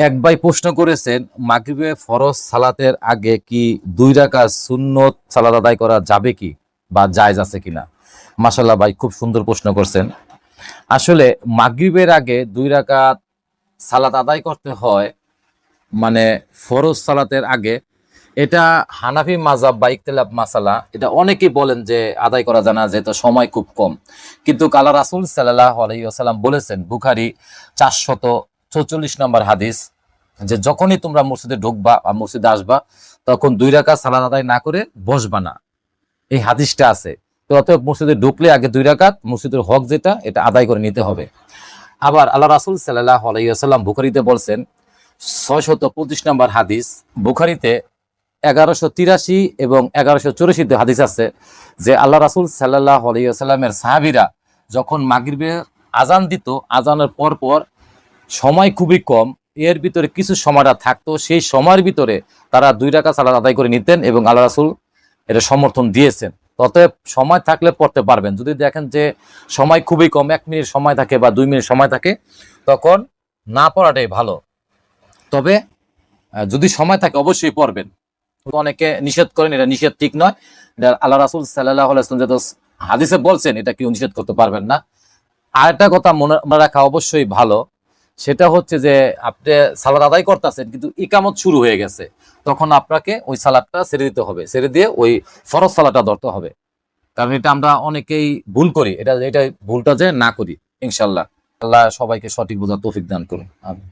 এক ভাই প্রশ্ন করেছেন, মাগরিবে ফরজ সালাতের আগে কি 2 রাকাত সুন্নত সালাত আদায় করা যাবে কি বা জায়েজ আছে কিনা। মাশাআল্লাহ ভাই, খুব সুন্দর প্রশ্ন করছেন। আসলে মাগরিবের আগে 2 রাকাত সালাত আদায় করতে হয়, মানে ফরজ সালাতের আগে। এটা হানাফি মাযহাব বা ইখতিলাফ মাসালা, এটা অনেকেই বলেন যে আদায় করা যায় না, যেহেতু সময় খুব কম। কিন্তু আল্লাহ রাসূল সাল্লাল্লাহু আলাইহি ওয়াসাল্লাম বলেছেন, বুখারী 444 নম্বর হাদিস, যে যখনই তোমরা মসজিদে ঢুকবা বা মসজিদে আসবা, তখন 2 রাকাত সালাত আদায় না করে বসবা না। এই হাদিসটা আছে। তো অতএব মসজিদে ঢুকলে আগে 2 রাকাত মসজিদের হক যেটা, এটা আদায় করে নিতে হবে। আবার আল্লাহ রাসূল সাল্লাল্লাহু আলাইহি ওয়াসাল্লাম বুখারীতে বলছেন, 625 নম্বর হাদিস, বুখারীতে 1183 এবং 1184 হাদিস আছে, যে আল্লাহ রাসূল সাল্লাল্লাহু আলাইহি ওয়াসাল্লামের সাহাবীরা যখন মাগরিবে আজান দিত, আজানের পর পর সময় খুবই কম, এর ভিতরে কিছু সময়টা থাকতো, সেই সময়ের ভিতরে তারা 2 রাকাত সালাত আদায় করে নিতেন এবং আল্লাহ রাসূল এটা সমর্থন দিয়েছেন। অতএব সময় থাকলে পড়তে পারবেন। যদি দেখেন যে সময় খুবই কম, 1 মিনিট সময় থাকে বা 2 মিনিট সময় থাকে, তখন না পড়াটাই ভালো। তবে যদি সময় থাকে অবশ্যই পড়বেন। অনেকে নিষেধ করেন, এটা নিষেধ ঠিক নয়। এটা আল্লাহ রাসূল সাল্লাল্লাহু আলাইহি ওয়াসাল্লাম যেহেতু হাদিসে বলছেন, এটা কেউ নিষেধ করতে পারবেন না। আরেকটা কথা মনে রাখা অবশ্যই ভালো, সেটা হচ্ছে যে আপনি সালাত আদায় করতেছেন কিন্তু ইকামত শুরু হয়ে গেছে, তখন আপনাকে ওই সালাতটা ছেড়ে দিতে হবে, ছেড়ে দিয়ে ওই ফরজ সালাতটা ধরতে হবে। কারণ এটা আমরা অনেকেই ভুল করি, এটা ভুলটা যে না করি। ইনশাআল্লাহ আল্লাহ সবাইকে সঠিক বোঝার তৌফিক দান করুন। আমিন।